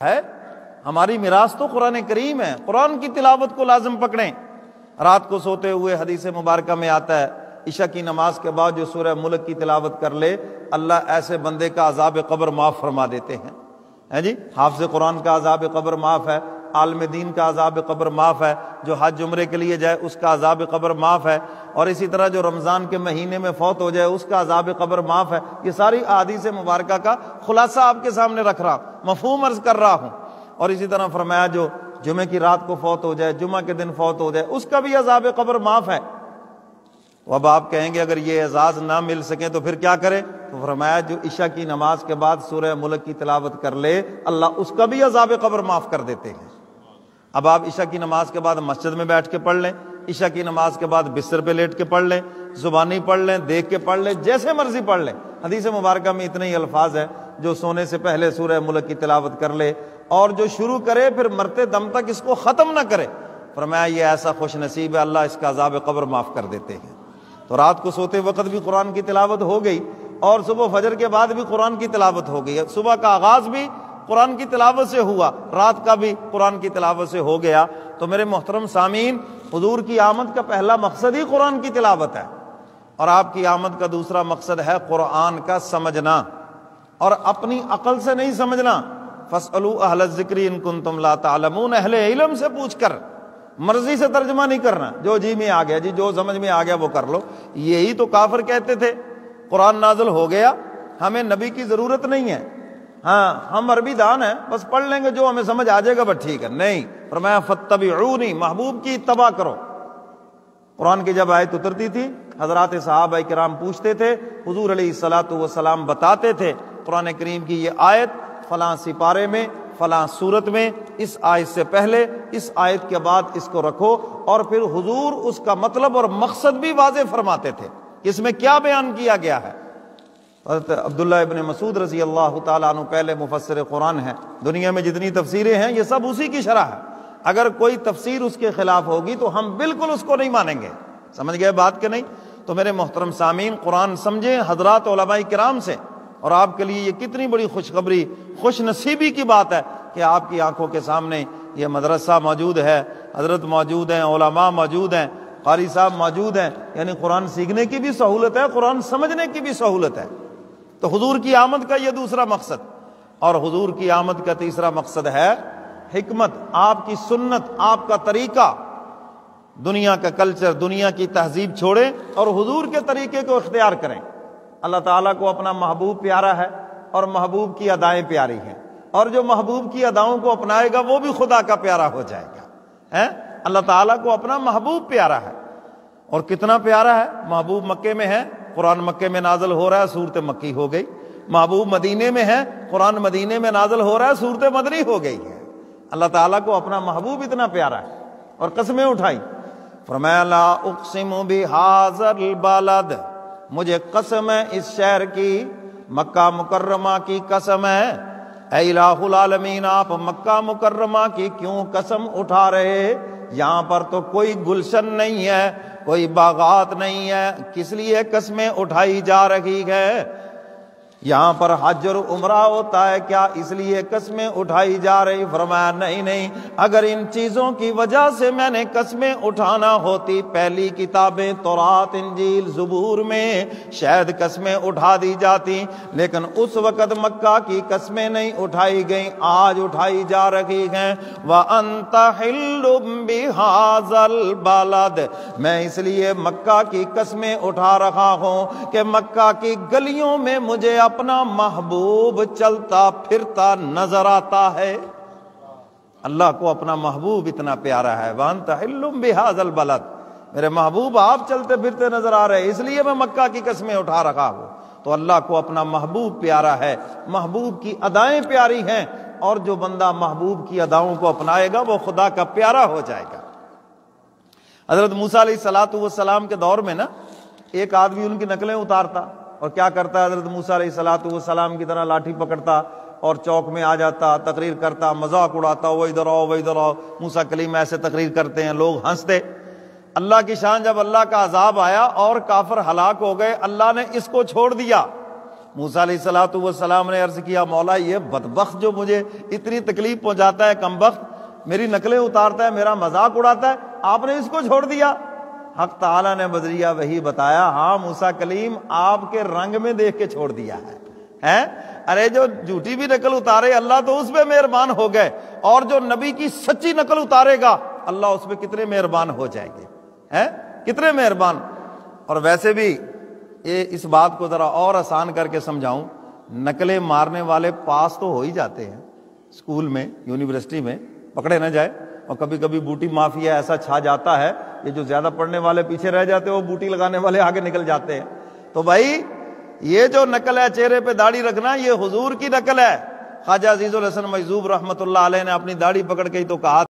ہے ہماری میراث تو قرآن کریم ہے. قرآن کی تلاوت کو لازم پکڑیں. رات کو سوتے ہوئے حدیث مبارکہ میں آتا ہے عشاء کی نماز کے بعد جو سورہ ملک کی تلاوت کر لے اللہ ایسے بندے کا عذاب قبر معاف فرما دیتے ہیں. جی حافظ قرآن کا عذاب قبر معاف ہے, عالم دین کا عذاب قبر معاف ہے, جو حج عمرے کے لیے جائے اس کا عذاب قبر معاف ہے, اور اسی طرح جو رمضان کے مہینے میں فوت ہو جائے اس کا عذاب قبر معاف ہے. یہ ساری احادیث مبارکہ کا خلاصہ آپ کے سامنے رکھ رہا ہوں, مفہوم عرض کر رہا ہوں. اور اسی طرح فرمایا جو جمعے کی رات کو فوت ہو جائے, جمعہ کے دن فوت ہو جائے, اس کا بھی عذاب قبر معاف ہے. اب آپ کہیں گے اگر یہ اعزاز نہ مل سکے تو پھر کیا کرے؟ تو فرمایا جو عشاء کی نماز کے بعد سورہ ملک کی تلاوت کر لے اللہ اس کا بھی عذاب قبر معاف کر دیتے ہیں. اب آپ عشاء کی نماز کے بعد مسجد میں بیٹھ کے پڑھ لیں, عشاء کی نماز کے بعد بستر پہ لیٹ کے پڑھ لیں, زبانی پڑھ لیں, دیکھ کے پڑھ لیں, جیسے مرضی پڑھ لیں. حدیث مبارکہ میں اتنے ہی الفاظ ہیں جو سونے سے پہلے سورہ ملک کی تلاوت کر لے اور جو شروع کرے پھر مرتے دم تک اس کو ختم نہ کرے, فرمایا یہ ایسا خوش نصیب ہے اللہ اس کا عذاب قبر معاف کر دیتے ہیں. تو رات کو سوتے وقت بھی قرآن کی تلاوت ہو گئی اور صبح فجر کے بعد بھی قرآن کی تلاوت ہو گئی. صبح کا آغاز بھی قرآن کی تلاوت سے ہوا, رات کا بھی قرآن کی تلاوت سے ہو گیا. تو میرے محترم سامعین, حضور کی آمد کا پہلا مقصد ہی قرآن کی تلاوت ہے, اور آپ کی آمد کا دوسرا مقصد ہے قرآن کا سمجھنا, اور اپنی عقل سے نہیں سمجھنا. فاسألوا اہل الذکر ان کنتم لا تعلمون, اہل علم سے پوچھ کر, مرضی سے ترجمہ نہیں کرنا, جو جی میں آ گیا جی, جو سمجھ میں آ گیا وہ کر لو. یہی تو کافر کہتے تھے قرآن نازل ہو گیا ہمیں نبی کی ضرورت نہیں ہے, ہاں ہم عربی دان ہیں بس پڑھ لیں گے جو ہمیں سمجھ آ جائے گا بس ٹھیک ہے. نہیں, فرمایا فاتبعونی, محبوب کی اتباع کرو. قرآن کی جب آیت اترتی تھی حضرات صحابہ کرام پوچھتے تھے, حضور علیہ الصلوۃ والسلام بتاتے تھے قرآن کریم کی یہ آیت فلاں سپارے میں فلاں صورت میں, اس آیت سے پہلے اس آیت کے بعد اس کو رکھو, اور پھر حضور اس کا مطلب اور مقصد بھی واضح فرماتے تھے کہ اس میں کیا بیان کیا گیا ہے. حضرت عبداللہ ابن مسعود رضی اللہ تعالیٰ عنہ پہلے مفسر قرآن ہیں, دنیا میں جتنی تفسیریں ہیں یہ سب اسی کی شرح ہے. اگر کوئی تفسیر اس کے خلاف ہوگی تو ہم بالکل اس کو نہیں مانیں گے. سمجھ گئے بات کہ نہیں؟ تو میرے محترم سامعین, قرآن سمجھیں حضرات علماء کرام سے, اور آپ کے لیے یہ کتنی بڑی خوشخبری خوش نصیبی کی بات ہے کہ آپ کی آنکھوں کے سامنے یہ مدرسہ موجود ہے, حضرت موجود ہیں, علماء موجود ہیں, قاری صاحب موجود ہیں. یعنی قرآن سیکھنے کی بھی سہولت ہے, قرآن سمجھنے کی بھی سہولت ہے. تو حضور کی آمد کا یہ دوسرا مقصد, اور حضور کی آمد کا تیسرا مقصد ہے حکمت, آپ کی سنت, آپ کا طریقہ. دنیا کا کلچر, دنیا کی تہذیب چھوڑیں اور حضور کے طریقے کو اختیار کریں. اللہ تعالیٰ کو اپنا محبوب پیارا ہے اور محبوب کی ادائیں پیاری ہیں, اور جو محبوب کی اداؤں کو اپنائے گا وہ بھی خدا کا پیارا ہو جائے گا. اللہ تعالیٰ کو اپنا محبوب پیارا ہے, اور کتنا پیارا ہے. محبوب مکے میں ہے, قرآن مکے میں نازل ہو رہا ہے, صورت مکی ہو گئی. محبوب مدینے میں ہے, قرآن مدینے میں نازل ہو رہا ہے, صورت مدنی ہو گئی ہے. اللہ تعالیٰ کو اپنا محبوب اتنا پیارا ہے. اور قسمیں اٹھائی, فرمایا لا اقسم بہذا البلد, مجھے قسم ہے اس شہر کی, مکہ مکرمہ کی قسم ہے. اے الہ العالمین, آپ مکہ مکرمہ کی کیوں قسم اٹھا رہے؟ یہاں پر تو کوئی گلشن نہیں ہے, کوئی باغات نہیں ہے, کس لیے قسمیں اٹھائی جا رہی ہے؟ یہاں پر حج اور عمرہ ہوتا ہے کیا اس لیے قسمیں اٹھائی جا رہی؟ فرمایا نہیں نہیں, اگر ان چیزوں کی وجہ سے میں نے قسمیں اٹھانا ہوتی پہلی کتابیں تورات انجیل زبور میں شاید قسمیں اٹھا دی جاتی, لیکن اس وقت مکہ کی قسمیں نہیں اٹھائی گئیں, آج اٹھائی جا رہی ہیں. وَأَنْتَ حِلٌّ بِهَذَا الْبَلَدِ, میں اس لیے مکہ کی قسمیں اٹھا رہا ہوں کہ مکہ کی گلیوں میں مجھے اپنا محبوب چلتا پھرتا نظر آتا ہے. اللہ کو اپنا محبوب اتنا پیارا ہے. وَأَنْتَ حِلٌّ بِهَذَا الْبَلَدِ, میرے محبوب آپ چلتے پھرتے نظر آ رہے, اس لیے میں مکہ کی قسمیں اٹھا رہا ہوں. تو اللہ کو اپنا محبوب پیارا ہے, محبوب کی ادائیں پیاری ہیں, اور جو بندہ محبوب کی اداؤں کو اپنائے گا وہ خدا کا پیارا ہو جائے گا. حضرت موسیٰ علیہ الصلوۃ والسلام کے دور میں نا ایک آدمی ان کی نقلیں اتارتا, اور کیا کرتا ہے, حضرت موسیٰ علیہ الصلوۃ والسلام کی طرح لاٹھی پکڑتا اور چوک میں آ جاتا, تقریر کرتا, مذاق اڑاتا, وہ ادھر آؤ وہ ادھر آؤ, موسیٰ کلیم ایسے تقریر کرتے ہیں, لوگ ہنستے. اللہ کی شان, جب اللہ کا عذاب آیا اور کافر ہلاک ہو گئے, اللہ نے اس کو چھوڑ دیا. موسیٰ علیہ الصلوۃ والسلام نے عرض کیا مولا یہ بدبخت جو مجھے اتنی تکلیف پہنچاتا ہے، کمبخت میری نقلیں اتارتا ہے، میرا مذاق اڑاتا ہے، آپ نے اس کو چھوڑ دیا؟ حق تعالیٰ نے بذریعہ وحی بتایا ہاں موسیٰ کلیم آپ کے رنگ میں دیکھ کے چھوڑ دیا ہے۔ ارے جو جھوٹی بھی نقل اتارے اللہ تو اس پہ مہربان ہو گئے، اور جو نبی کی سچی نقل اتارے گا اللہ اس پہ کتنے مہربان ہو جائیں گے، کتنے مہربان۔ اور ویسے بھی اس بات کو ذرا اور آسان کر کے سمجھاؤں، نقلیں مارنے والے پاس تو ہو ہی جاتے ہیں اسکول میں، یونیورسٹی میں، پکڑے نہ جائے، اور کبھی کبھی بوٹی مافیا ایسا چھا جاتا ہے یہ جو زیادہ پڑھنے والے پیچھے رہ جاتے ہیں وہ بوٹی لگانے والے آگے نکل جاتے ہیں۔ تو بھائی یہ جو نقل ہے چہرے پہ داڑھی رکھنا، یہ حضور کی نقل ہے۔ خواجہ عزیز الحسن مجذوب رحمۃ اللہ علیہ نے اپنی داڑھی پکڑ کے ہی تو کہا